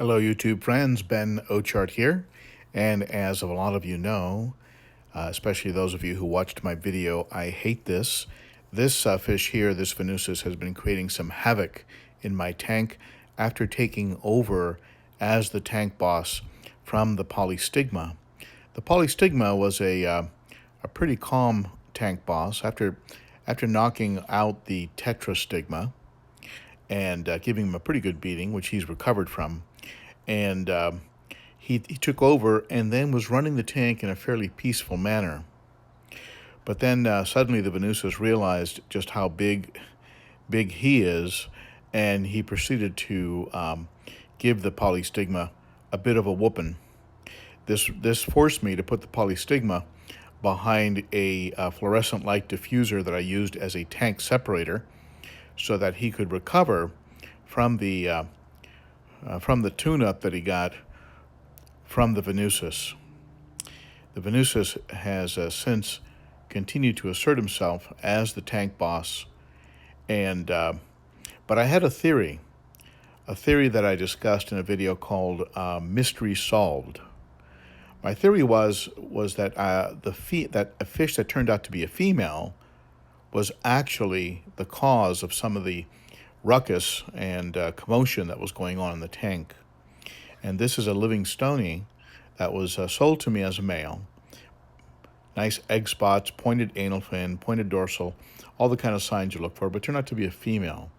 Hello, YouTube friends. Ben Ochart here. And as a lot of you know, especially those of you who watched my video, I hate this. This fish here, this Venustus, has been creating some havoc in my tank after taking over as the tank boss from the polystigma. The polystigma was a pretty calm tank boss after knocking out the tetrastigma and giving him a pretty good beating, which he's recovered from. And he took over and then was running the tank in a fairly peaceful manner. But then suddenly the Venustus realized just how big he is, and he proceeded to give the polystigma a bit of a whooping. This forced me to put the polystigma behind a fluorescent light diffuser that I used as a tank separator so that he could recover from the tune-up that he got from the Venustus. The Venustus has since continued to assert himself as the tank boss, and but I had a theory that I discussed in a video called Mystery Solved. My theory was that that a fish that turned out to be a female was actually the cause of some of the ruckus and commotion that was going on in the tank. And this is a living stony that was sold to me as a male. Nice egg spots, pointed anal fin, pointed dorsal, all the kind of signs you look for, but turned out to be a female.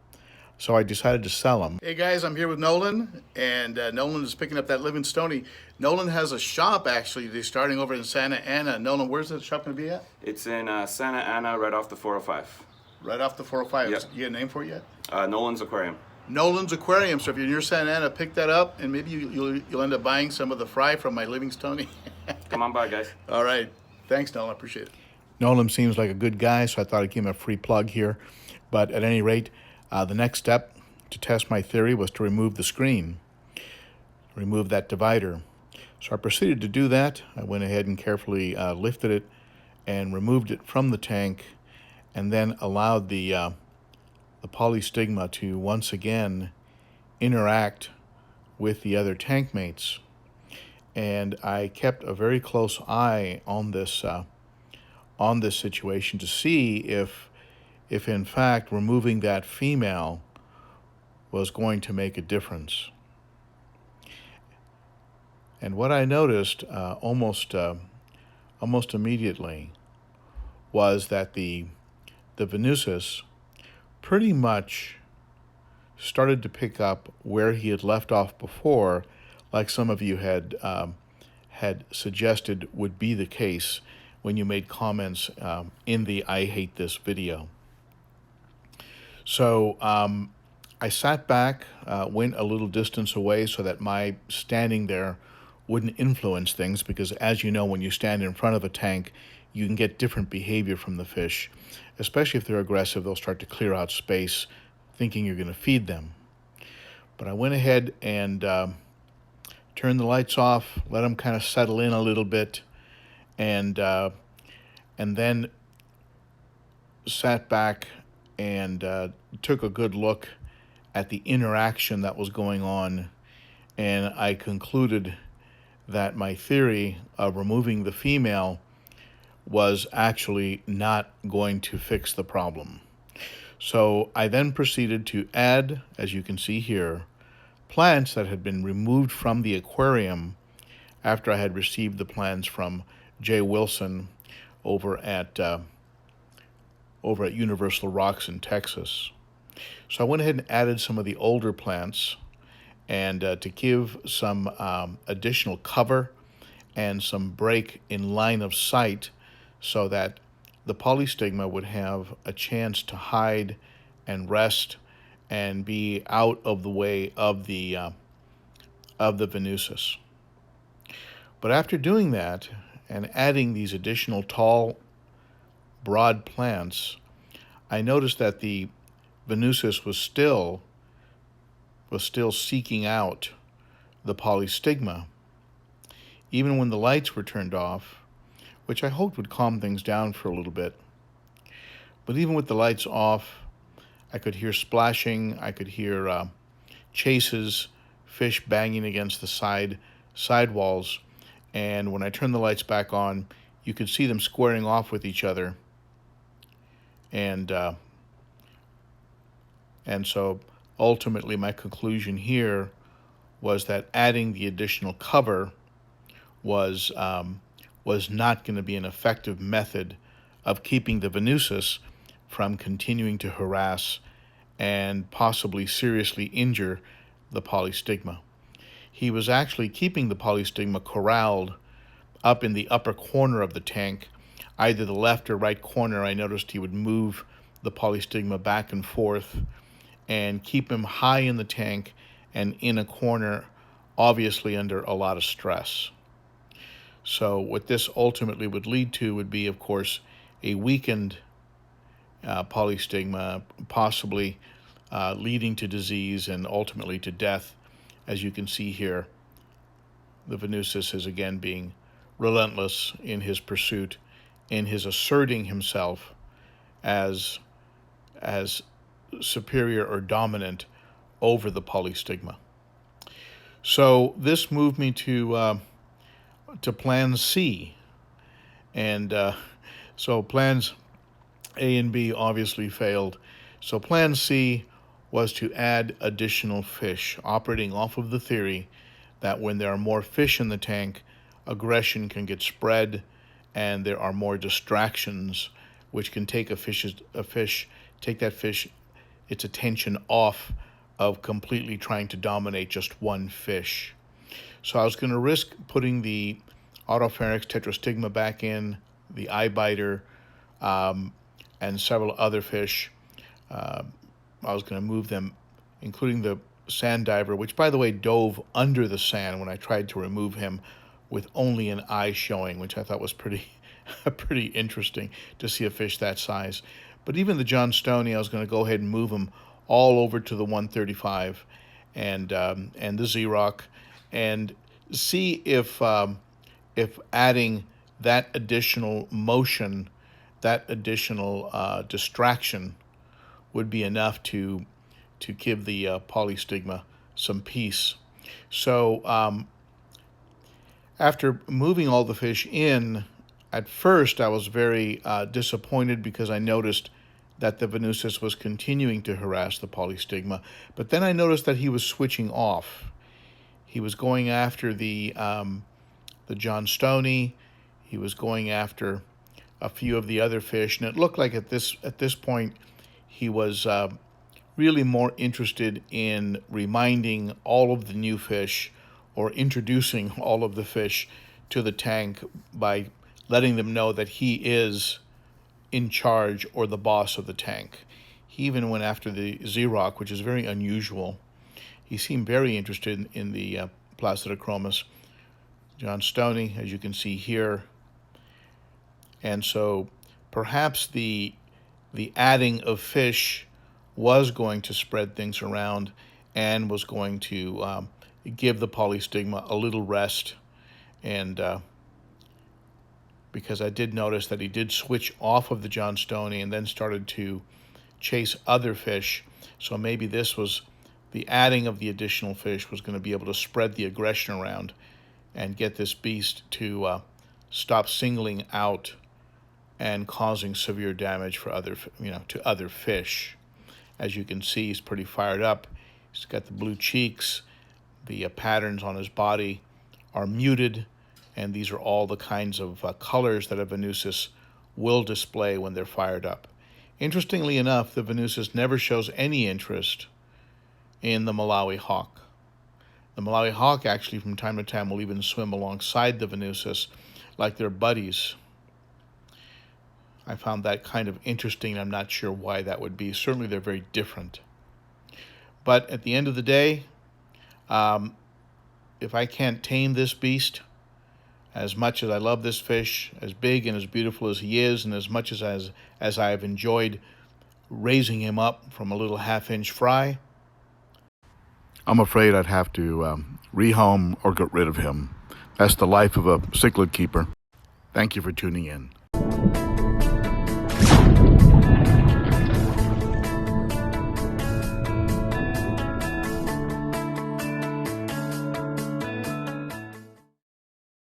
So I decided to sell him. Hey guys, I'm here with Nolan, and Nolan is picking up that living stony. Nolan has a shop, actually. They're starting over in Santa Ana. Nolan, where's the shop going to be at? It's in Santa Ana, right off the 405. Right off the 405. Yep. You got a name for it yet? Nolan's Aquarium. Nolan's Aquarium. So if you're near Santa Ana, pick that up, and maybe you'll end up buying some of the fry from my living stony. Come on by, guys. All right. Thanks, Nolan. I appreciate it. Nolan seems like a good guy, so I thought I'd give him a free plug here. But at any rate, the next step to test my theory was to remove the screen, remove that divider. So I proceeded to do that. I went ahead and carefully lifted it and removed it from the tank, and then allowed the polystigma to once again interact with the other tank mates. And I kept a very close eye on this situation to see if in fact removing that female was going to make a difference. And what I noticed almost immediately was that the Venustus pretty much started to pick up where he had left off before, like some of you had suggested would be the case when you made comments in the I Hate This video. So I sat back, went a little distance away so that my standing there wouldn't influence things, because as you know, when you stand in front of a tank, you can get different behavior from the fish. Especially if they're aggressive, they'll start to clear out space thinking you're going to feed them. But I went ahead and turned the lights off, let them kind of settle in a little bit, and then sat back and took a good look at the interaction that was going on, and I concluded that my theory of removing the female was actually not going to fix the problem. So I then proceeded to add, as you can see here, plants that had been removed from the aquarium after I had received the plants from Jay Wilson over at Universal Rocks in Texas. So I went ahead and added some of the older plants, and to give some additional cover and some break in line of sight so that the polystigma would have a chance to hide and rest and be out of the way of the Venustus. But after doing that and adding these additional tall, broad plants, I noticed that the Venustus was still seeking out the polystigma, even when the lights were turned off, which I hoped would calm things down for a little bit. But even with the lights off, I could hear splashing, I could hear chases, fish banging against the side walls. And when I turn the lights back on, you could see them squaring off with each other. And so ultimately my conclusion here was that adding the additional cover was not going to be an effective method of keeping the Venustus from continuing to harass and possibly seriously injure the polystigma. He was actually keeping the polystigma corralled up in the upper corner of the tank, either the left or right corner. I noticed he would move the polystigma back and forth and keep him high in the tank and in a corner, obviously under a lot of stress. So what this ultimately would lead to would be, of course, a weakened polystigma, possibly leading to disease and ultimately to death. As you can see here, the Venustus is again being relentless in his pursuit, in his asserting himself as superior or dominant over the polystigma. So this moved me to plan C, and so plans A and B obviously failed. So plan C was to add additional fish, operating off of the theory that when there are more fish in the tank, aggression can get spread, and there are more distractions, which can take that fish its attention off of completely trying to dominate just one fish. So I was going to risk putting the autopharynx tetrastigma back in, the eye biter, and several other fish. I was going to move them, including the sand diver, which, by the way, dove under the sand when I tried to remove him with only an eye showing, which I thought was pretty interesting to see a fish that size. But even the John Stoney, I was going to go ahead and move him all over to the 135 and the Z-Rock, and see if adding that additional motion, that additional distraction, would be enough to give the polystigma some peace. So after moving all the fish in, at first I was very disappointed because I noticed that the Venustus was continuing to harass the polystigma, but then I noticed that he was switching off. He was going after the John Stoney. He was going after a few of the other fish, and it looked like at this point he was really more interested in reminding all of the new fish, or introducing all of the fish to the tank by letting them know that he is in charge or the boss of the tank. He even went after the Z-Rock, which is very unusual. He seemed very interested in the Placidochromis. John Stoney, as you can see here. And so perhaps the adding of fish was going to spread things around and was going to give the polystigma a little rest. And because I did notice that he did switch off of the John Stoney and then started to chase other fish. So maybe this was the adding of the additional fish was going to be able to spread the aggression around and get this beast to stop singling out and causing severe damage for to other fish. As you can see, he's pretty fired up. He's got the blue cheeks. The patterns on his body are muted, and these are all the kinds of colors that a Venustus will display when they're fired up. Interestingly enough, the Venustus never shows any interest in the Malawi hawk. The Malawi hawk actually from time to time will even swim alongside the Venustus like they're buddies. I found that kind of interesting. I'm not sure why that would be. Certainly they're very different. But at the end of the day, if I can't tame this beast, as much as I love this fish, as big and as beautiful as he is, and as much as I have enjoyed raising him up from a little half-inch fry, I'm afraid I'd have to rehome or get rid of him. That's the life of a cichlid keeper. Thank you for tuning in.